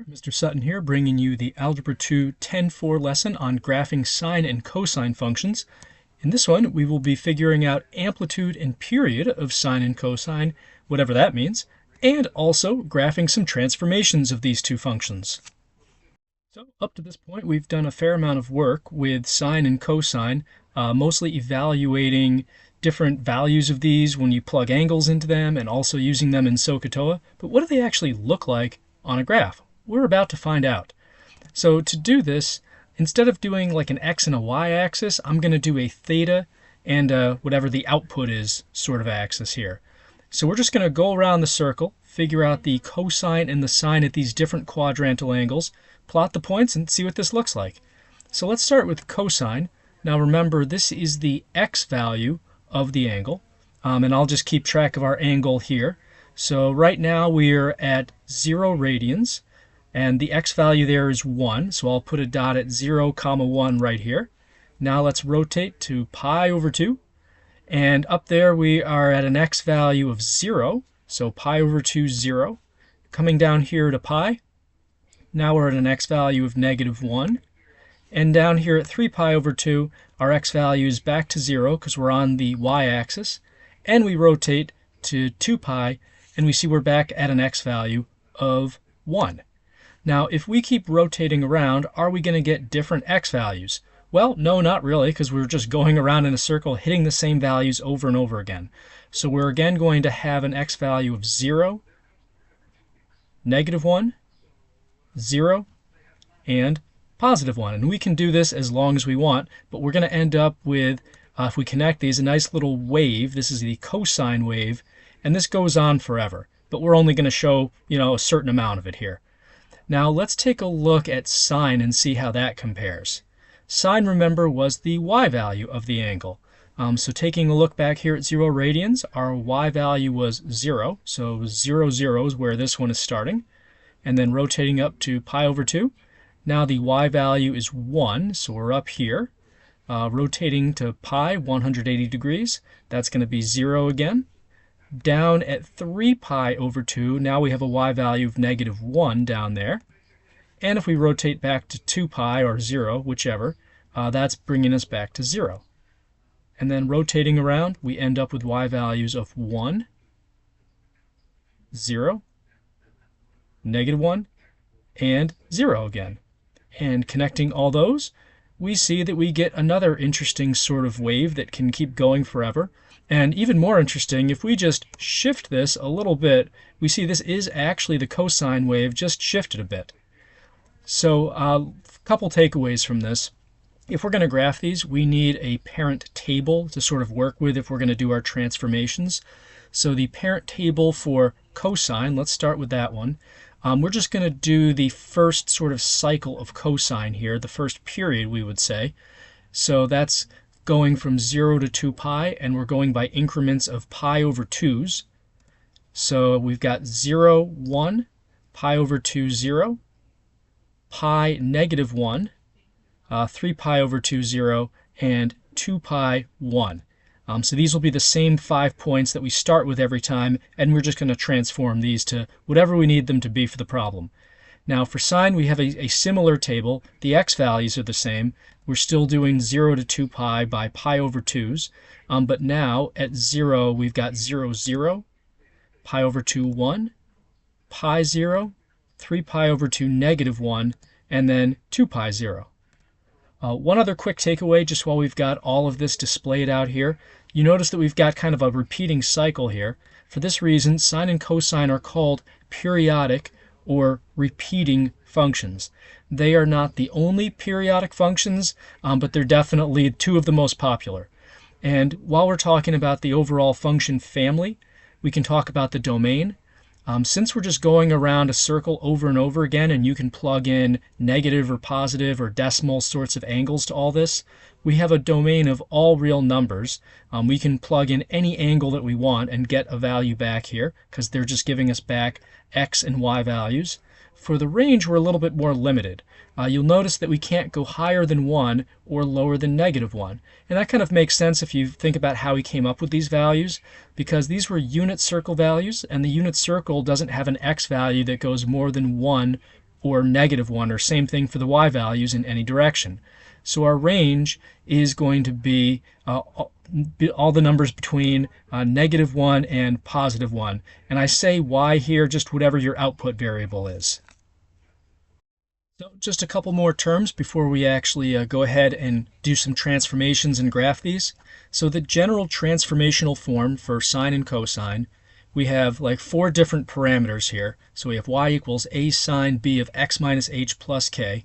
there, Mr. Sutton here, bringing you the Algebra 2 10-4 lesson on graphing sine and cosine functions. In this one, we will be figuring out amplitude and period of sine and cosine, whatever that means, and also graphing some transformations of these two functions. So up to this point, we've done a fair amount of work with sine and cosine, mostly evaluating different values of these when you plug angles into them and also using them in SOHCAHTOA. But what do they actually look like on a graph? We're about to find out. So to do this, instead of doing like an x and a y axis, I'm going to do a theta and whatever the output is sort of axis here. So we're just going to go around the circle, figure out the cosine and the sine at these different quadrantal angles, plot the points, and see what this looks like. So let's start with cosine. Now remember, this is the x value of the angle, and I'll just keep track of our angle here. So right now we're at 0 radians, and the x value there is 1, so I'll put a dot at 0, 1 right here. Now let's rotate to pi over 2, and up there we are at an x value of 0, so pi over 2, 0. Coming down here to pi, now we're at an x value of -1. And down here at 3 pi over 2, our x value is back to 0 because we're on the y-axis. And we rotate to 2 pi, and we see we're back at an x value of 1. Now, if we keep rotating around, are we going to get different x values? Well, no, not really, because we're just going around in a circle, hitting the same values over and over again. So we're again going to have an x value of 0, -1, 0, and +1, and we can do this as long as we want, but we're going to end up with, if we connect these, a nice little wave. This is the cosine wave, and this goes on forever, but we're only going to show, a certain amount of it here. Now let's take a look at sine and see how that compares. Sine, remember, was the y value of the angle. So taking a look back here at 0 radians, our y value was 0, so 0, 0 is where this one is starting, and then rotating up to pi over 2. Now the y value is 1, so we're up here. Rotating to pi, 180 degrees, that's going to be 0 again. Down at 3 pi over 2, now we have a y value of -1 down there. And if we rotate back to 2 pi or 0, whichever, that's bringing us back to 0. And then rotating around, we end up with y values of 1, 0, -1, and 0 again. And connecting all those, we see that we get another interesting sort of wave that can keep going forever. And even more interesting, if we just shift this a little bit, we see this is actually the cosine wave, just shifted a bit. So a couple takeaways from this. If we're going to graph these, we need a parent table to sort of work with if we're going to do our transformations. So the parent table for cosine, let's start with that one. We're just going to do the first sort of cycle of cosine here, the first period, we would say. So that's going from 0 to 2 pi, and we're going by increments of pi over 2's. So we've got 0, 1, pi over 2, 0, pi -1, 3 pi over 2, 0, and 2 pi, 1. So these will be the same 5 points that we start with every time, and we're just going to transform these to whatever we need them to be for the problem. Now for sine, we have a similar table. The x values are the same. We're still doing 0 to 2 pi by pi over 2's, but now at 0, we've got 0, 0, pi over 2, 1, pi 0, 3 pi over 2, -1, and then 2 pi 0. One other quick takeaway, just while we've got all of this displayed out here, you notice that we've got kind of a repeating cycle here. For this reason, sine and cosine are called periodic or repeating functions. They are not the only periodic functions, but they're definitely two of the most popular. And while we're talking about the overall function family, we can talk about the domain. Since we're just going around a circle over and over again, and you can plug in negative or positive or decimal sorts of angles to all this, we have a domain of all real numbers. We can plug in any angle that we want and get a value back here, because they're just giving us back x and y values. For the range, we're a little bit more limited. You'll notice that we can't go higher than 1 or lower than -1. And that kind of makes sense if you think about how we came up with these values, because these were unit circle values, and the unit circle doesn't have an x value that goes more than 1 or -1, or same thing for the y values in any direction. So our range is going to be all the numbers between -1 and +1. And I say y here, just whatever your output variable is. So just a couple more terms before we actually go ahead and do some transformations and graph these. So the general transformational form for sine and cosine, we have like 4 different parameters here. So we have y equals a sine b of x minus h plus k.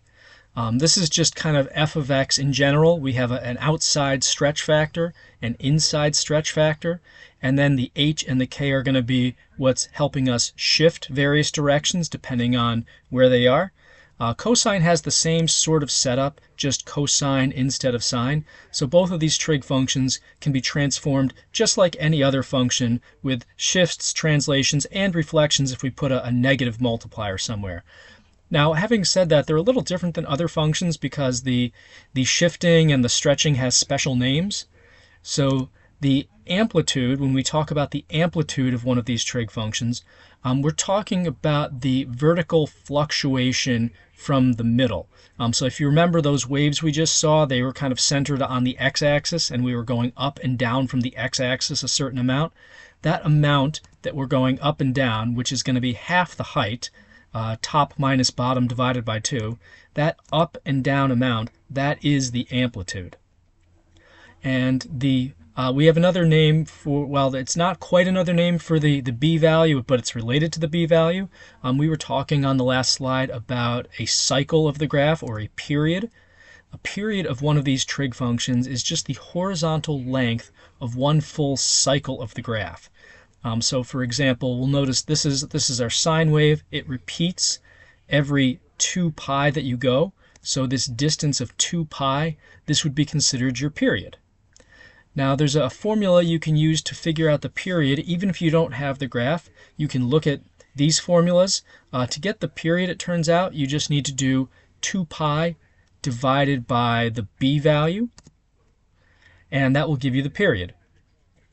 This is just kind of f of x in general. We have an outside stretch factor, an inside stretch factor, and then the h and the k are going to be what's helping us shift various directions depending on where they are. Cosine has the same sort of setup, just cosine instead of sine. So both of these trig functions can be transformed just like any other function with shifts, translations, and reflections if we put a negative multiplier somewhere. Now, having said that, they're a little different than other functions because the shifting and the stretching has special names. So the amplitude, when we talk about the amplitude of one of these trig functions, we're talking about the vertical fluctuation from the middle. So if you remember those waves we just saw, they were kind of centered on the x-axis and we were going up and down from the x-axis a certain amount. That amount that we're going up and down, which is going to be half the height, top minus bottom divided by 2, that up and down amount, that is the amplitude. And we have another name for, well, it's not quite another name for the b value, but it's related to the b value. We were talking on the last slide about a cycle of the graph, or a period. A period of one of these trig functions is just the horizontal length of one full cycle of the graph. So for example, we'll notice this is our sine wave. It repeats every 2 pi that you go. So this distance of 2 pi, this would be considered your period. Now there's a formula you can use to figure out the period. Even if you don't have the graph, you can look at these formulas. To get the period, it turns out, you just need to do 2 pi divided by the b value, and that will give you the period.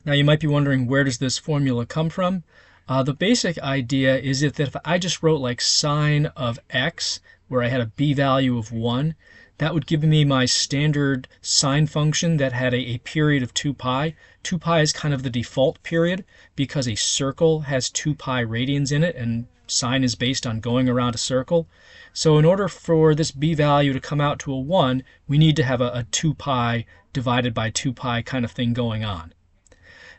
Now you might be wondering, where does this formula come from? The basic idea is that if I just wrote like sine of x, where I had a b value of 1, that would give me my standard sine function that had a period of 2 pi. 2 pi is kind of the default period because a circle has 2 pi radians in it, and sine is based on going around a circle. So in order for this b value to come out to a 1, we need to have a 2 pi divided by 2 pi kind of thing going on.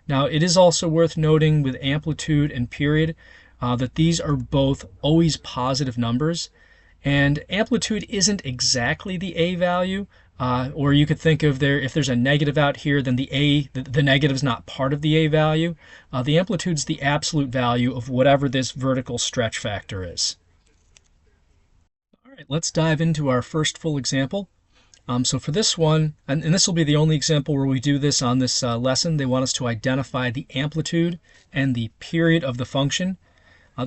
Now, it is also worth noting with amplitude and period that these are both always positive numbers. And amplitude isn't exactly the a value, or you could think of if there's a negative out here, then the negative is not part of the a value. The amplitude is the absolute value of whatever this vertical stretch factor is. All right, let's dive into our first full example. So for this one, and this will be the only example where we do this on this lesson, they want us to identify the amplitude and the period of the function.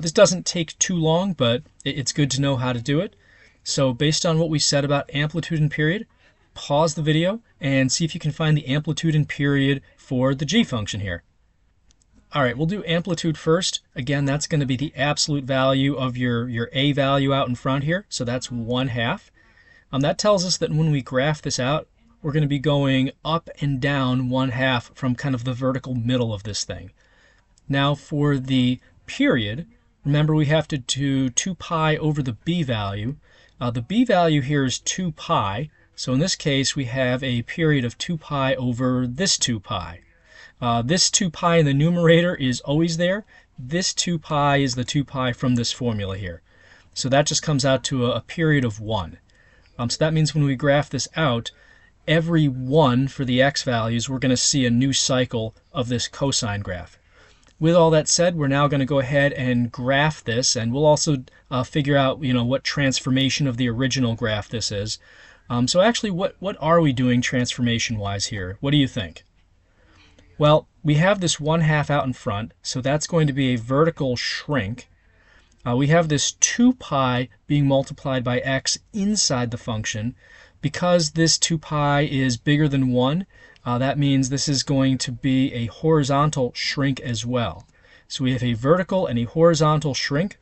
This doesn't take too long, but it's good to know how to do it. So based on what we said about amplitude and period, pause the video and see if you can find the amplitude and period for the g function here. All right, we'll do amplitude first. Again, that's going to be the absolute value of your a value out in front here. So that's 1/2. That tells us that when we graph this out, we're going to be going up and down 1/2 from kind of the vertical middle of this thing. Now for the period, remember we have to do 2 pi over the b value. The b value here is 2 pi, so in this case we have a period of 2 pi over this 2 pi. This 2 pi in the numerator is always there. This 2 pi is the 2 pi from this formula here. So that just comes out to a period of 1. So that means when we graph this out, every 1 for the x values, we're going to see a new cycle of this cosine graph. With all that said, we're now going to go ahead and graph this, and we'll also figure out what transformation of the original graph this is. So actually, what are we doing transformation-wise here? What do you think? Well, we have this 1/2 out in front, so that's going to be a vertical shrink. We have this 2 pi being multiplied by x inside the function. Because this 2 pi is bigger than 1, that means this is going to be a horizontal shrink as well. So we have a vertical and a horizontal shrink.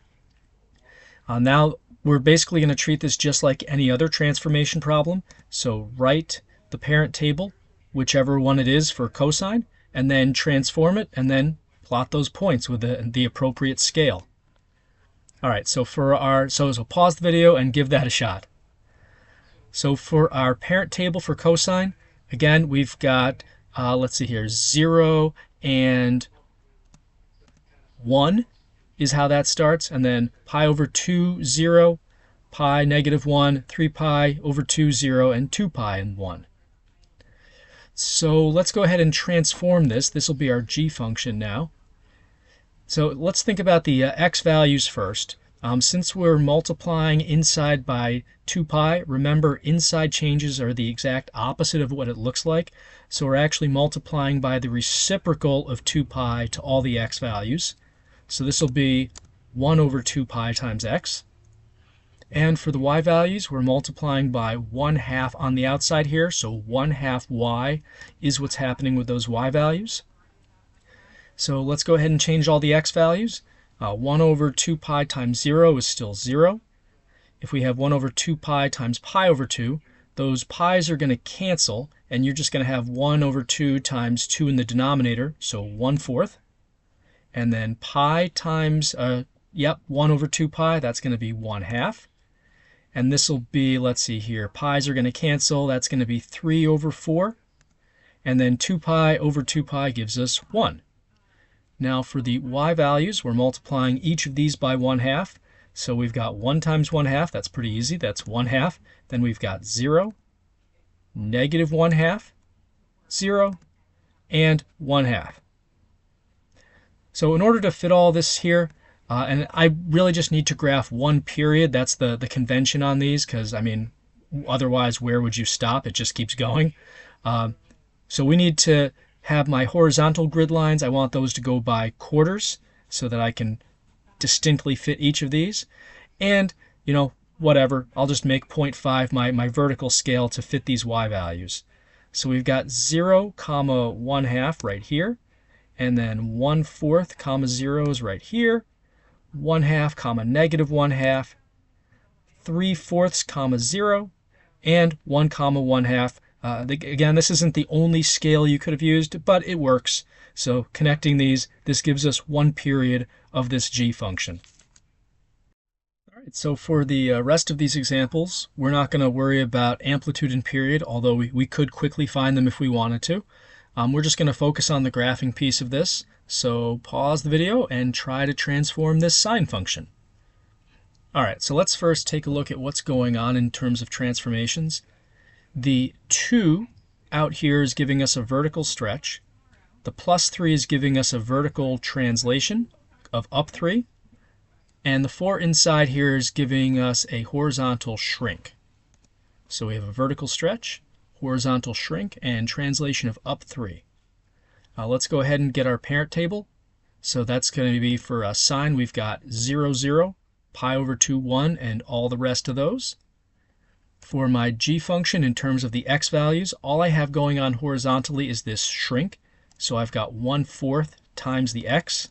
Now we're basically going to treat this just like any other transformation problem. So write the parent table, whichever one it is for cosine, and then transform it, and then plot those points with the appropriate scale. All right, so pause the video and give that a shot. So for our parent table for cosine, again, we've got, let's see here, 0 and 1 is how that starts, and then pi over 2, 0, pi, negative 1, 3 pi over 2, 0, and 2 pi and 1. So let's go ahead and transform this. This will be our g function now. So let's think about the x values first. Since we're multiplying inside by 2 pi, remember inside changes are the exact opposite of what it looks like. So we're actually multiplying by the reciprocal of 2 pi to all the x values. So this will be 1 over 2 pi times x. And for the y values, we're multiplying by 1/2 on the outside here. So 1/2 y is what's happening with those y values. So let's go ahead and change all the x values. 1 over 2 pi times 0 is still 0. If we have 1 over 2 pi times pi over 2, those pi's are going to cancel, and you're just going to have 1 over 2 times 2 in the denominator, so 1/4. And then pi times, 1 over 2 pi, that's going to be 1/2. And this will be, let's see here, pi's are going to cancel, that's going to be 3 over 4. And then 2 pi over 2 pi gives us 1. Now for the y values, we're multiplying each of these by 1/2. So we've got 1 times 1/2, that's pretty easy, that's 1/2. Then we've got 0, negative 1/2, 0, and 1/2. So in order to fit all this here, and I really just need to graph one period, that's the convention on these, because I mean, otherwise where would you stop? It just keeps going. So we need to have my horizontal grid lines, I want those to go by quarters so that I can distinctly fit each of these. And, you know, whatever, I'll just make 0.5 my vertical scale to fit these y values. So we've got 0, 1/2 right here, and then 1/4, 0 is right here, 1/2, negative 1/2, 3/4, 0, and 1, 1/2. Again, this isn't the only scale you could have used, but it works. So connecting these, this gives us one period of this g function. All right, so for the rest of these examples, we're not going to worry about amplitude and period, although we could quickly find them if we wanted to. We're just going to focus on the graphing piece of this. So pause the video and try to transform this sine function. All right, so let's first take a look at what's going on in terms of transformations. The 2 out here is giving us a vertical stretch. The +3 is giving us a vertical translation of up 3. And the 4 inside here is giving us a horizontal shrink. So we have a vertical stretch, horizontal shrink, and translation of up 3. Let's go ahead and get our parent table. So that's going to be for sine, we've got 0, 0, pi over 2, 1, and all the rest of those. For my g function in terms of the x values, all I have going on horizontally is this shrink. So I've got 1/4 times the x.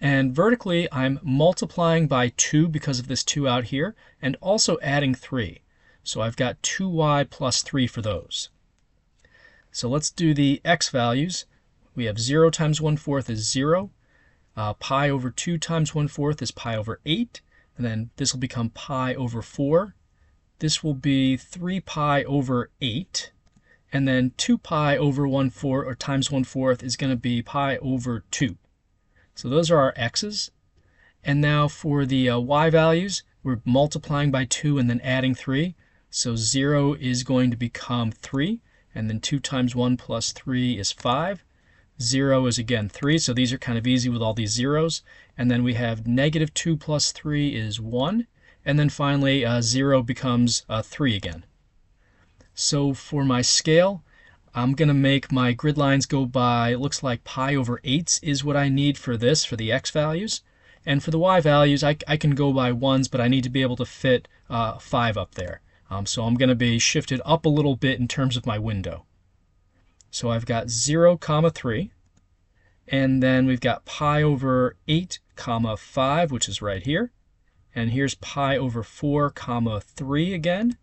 And vertically, I'm multiplying by 2 because of this 2 out here, and also adding 3. So I've got 2y plus 3 for those. So let's do the x values. We have 0 times 1/4 is 0. Pi over 2 times 1/4 is pi over 8. And then this will become pi over 4. This will be 3 pi over 8. And then 2 pi over 1/4 or times 1/4 is going to be pi over 2. So those are our x's. And now for the y values, we're multiplying by 2 and then adding 3. So 0 is going to become 3. And then 2 times 1 plus 3 is 5. 0 is again 3. So these are kind of easy with all these zeros. And then we have negative 2 plus 3 is 1. And then finally 0 becomes 3 again. So for my scale, I'm going to make my grid lines go by, it looks like pi over 8 is what I need for this, for the x values. And for the y values, I can go by 1s, but I need to be able to fit 5 up there. So I'm going to be shifted up a little bit in terms of my window. So I've got 0, 3. And then we've got pi over 8, 5, which is right here. And here's pi over 4 comma 3 again,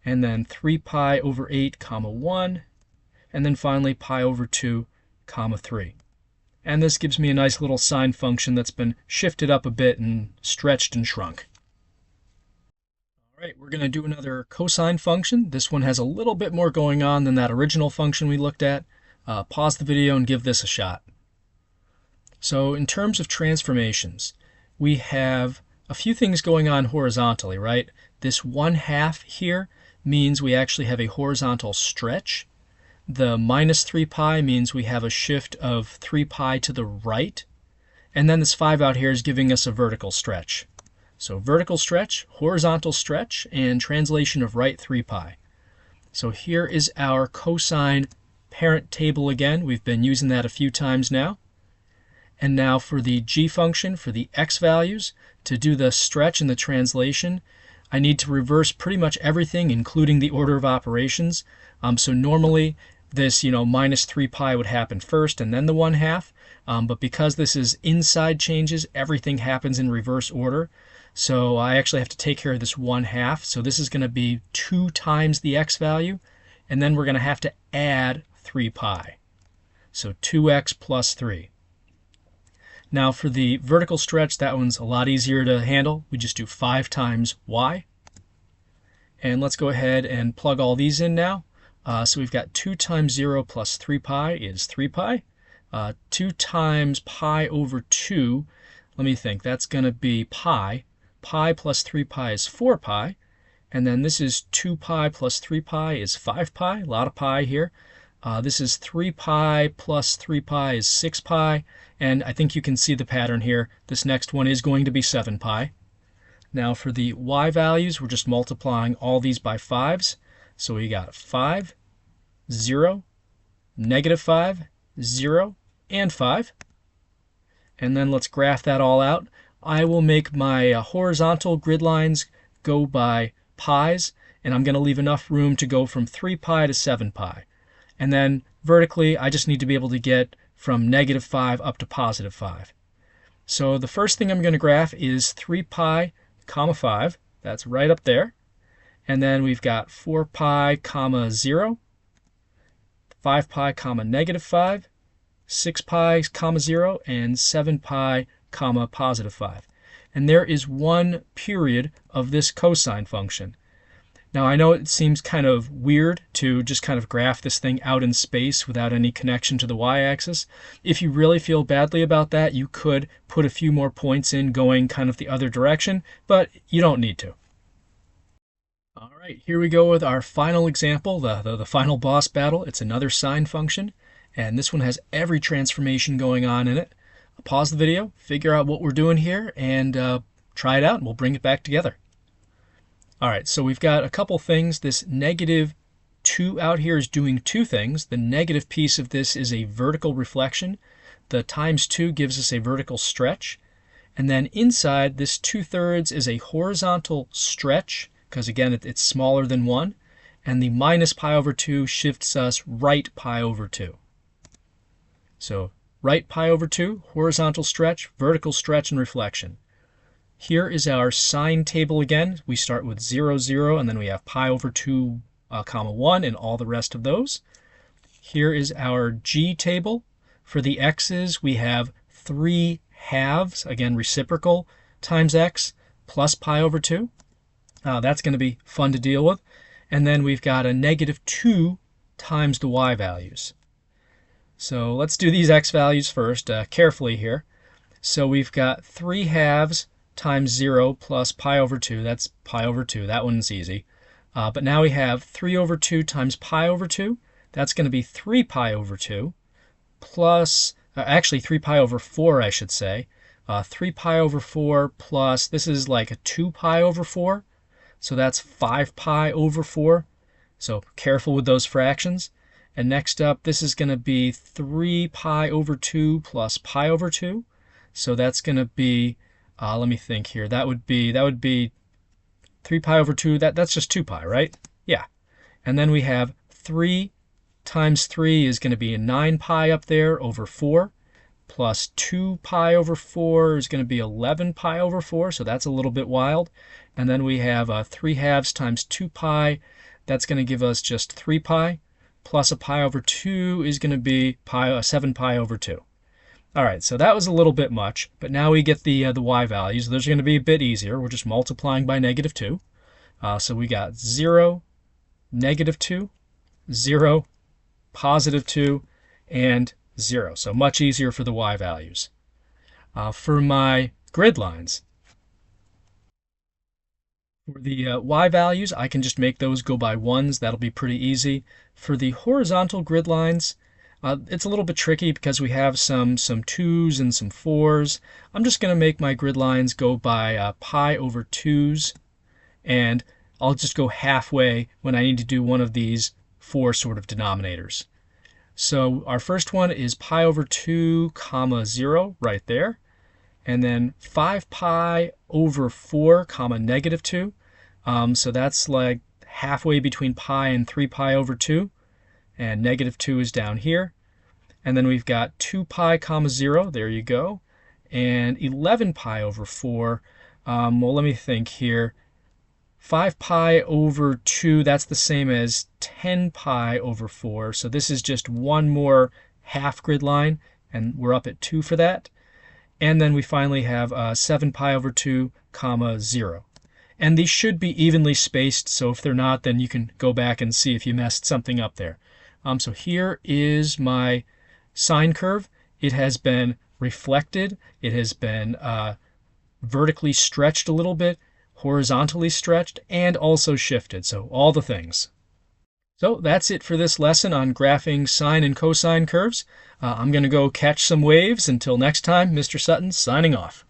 and then 3 pi over 8 comma 1, and then finally pi over 2 comma 3. And this gives me a nice little sine function that's been shifted up a bit and stretched and shrunk. All right, we're going to do another cosine function. This one has a little bit more going on than that original function we looked at. Pause the video and give this a shot. So in terms of transformations, we have a few things going on horizontally, right? This 1/2 here means we actually have a horizontal stretch. The minus 3 pi means we have a shift of 3 pi to the right. And then this 5 out here is giving us a vertical stretch. So vertical stretch, horizontal stretch, and translation of right 3 pi. So here is our cosine parent table again. We've been using that a few times now. And now for the g function, for the x values, to do the stretch and the translation, I need to reverse pretty much everything, including the order of operations. So normally this, minus 3 pi would happen first and then the 1/2. But because this is inside changes, everything happens in reverse order. So I actually have to take care of this 1/2. So this is going to be 2 times the x value. And then we're going to have to add 3 pi. So 2x plus 3. Now for the vertical stretch, that one's a lot easier to handle. We just do 5 times y. And let's go ahead and plug all these in now. So we've got 2 times 0 plus 3 pi is 3 pi. 2 times pi over 2, let me think, that's going to be pi. Pi plus 3 pi is 4 pi. And then this is 2 pi plus 3 pi is 5 pi. A lot of pi here. This is 3 pi plus 3 pi is 6 pi. And I think you can see the pattern here. This next one is going to be 7 pi. Now for the y values, we're just multiplying all these by 5s. So we got 5, 0, -5, 0, and 5. And then let's graph that all out. I will make my horizontal grid lines go by pi's, and I'm going to leave enough room to go from 3 pi to 7 pi. And then vertically, I just need to be able to get from -5 up to +5. So the first thing I'm going to graph is 3 pi, comma 5. That's right up there. And then we've got 4 pi, comma 0, 5 pi, comma -5, 6 pi, comma 0, and 7 pi, comma +5. And there is one period of this cosine function. Now I know it seems kind of weird to just kind of graph this thing out in space without any connection to the y-axis. If you really feel badly about that, you could put a few more points in going kind of the other direction, but you don't need to. All right, here we go with our final example, the final boss battle. It's another sine function, and this one has every transformation going on in it. Pause the video, figure out what we're doing here, and try it out, and we'll bring it back together. All right, so we've got a couple things. This -2 out here is doing two things. The negative piece of this is a vertical reflection. The times 2 gives us a vertical stretch. And then inside, this 2/3 is a horizontal stretch, because again, it's smaller than 1. And the minus pi over 2 shifts us right pi over 2. So right pi over 2, horizontal stretch, vertical stretch, and reflection. Here is our sine table again. We start with 0, 0, and then we have pi over 2, comma 1, and all the rest of those. Here is our g table. For the x's, we have 3 halves, again reciprocal, times x, plus pi over 2. That's going to be fun to deal with. And then we've got a -2 times the y values. So let's do these x values first, carefully here. So we've got 3 halves times 0 plus pi over 2. That's pi over 2. That one's easy. But now we have 3 over 2 times pi over 2. That's going to be 3 pi over 2 plus, actually 3 pi over 4, I should say. 3 pi over 4 plus, this is like a 2 pi over 4. So that's 5 pi over 4. So careful with those fractions. And next up, this is going to be 3 pi over 2 plus pi over 2. So that's going to be, let me think here. That would be 3 pi over 2. That's just 2 pi, right? Yeah. And then we have 3 times 3 is going to be a 9 pi up there over 4 plus 2 pi over 4 is going to be 11 pi over 4, so that's a little bit wild. And then we have 3 halves times 2 pi. That's going to give us just 3 pi. Plus a pi over 2 is going to be 7 pi over 2. All right, so that was a little bit much, but now we get the y values. Those are going to be a bit easier. We're just multiplying by -2. So we got 0, -2, 0, +2, and 0. So much easier for the y values. For my grid lines, for the y values, I can just make those go by ones. That'll be pretty easy. For the horizontal grid lines, it's a little bit tricky because we have some 2's and some 4's. I'm just going to make my grid lines go by pi over 2's, and I'll just go halfway when I need to do one of these 4 sort of denominators. So our first one is pi over 2 comma 0 right there. And then 5 pi over 4 comma -2. So that's like halfway between pi and 3 pi over 2. And -2 is down here. And then we've got 2 pi comma 0. There you go. And 11 pi over 4. Well, let me think here. 5 pi over 2, that's the same as 10 pi over 4. So this is just one more half grid line, and we're up at 2 for that. And then we finally have 7 pi over 2 comma 0. And these should be evenly spaced, so if they're not, then you can go back and see if you messed something up there. So here is my sine curve. It has been reflected. It has been vertically stretched a little bit, horizontally stretched, and also shifted. So all the things. So that's it for this lesson on graphing sine and cosine curves. I'm going to go catch some waves. Until next time, Mr. Sutton signing off.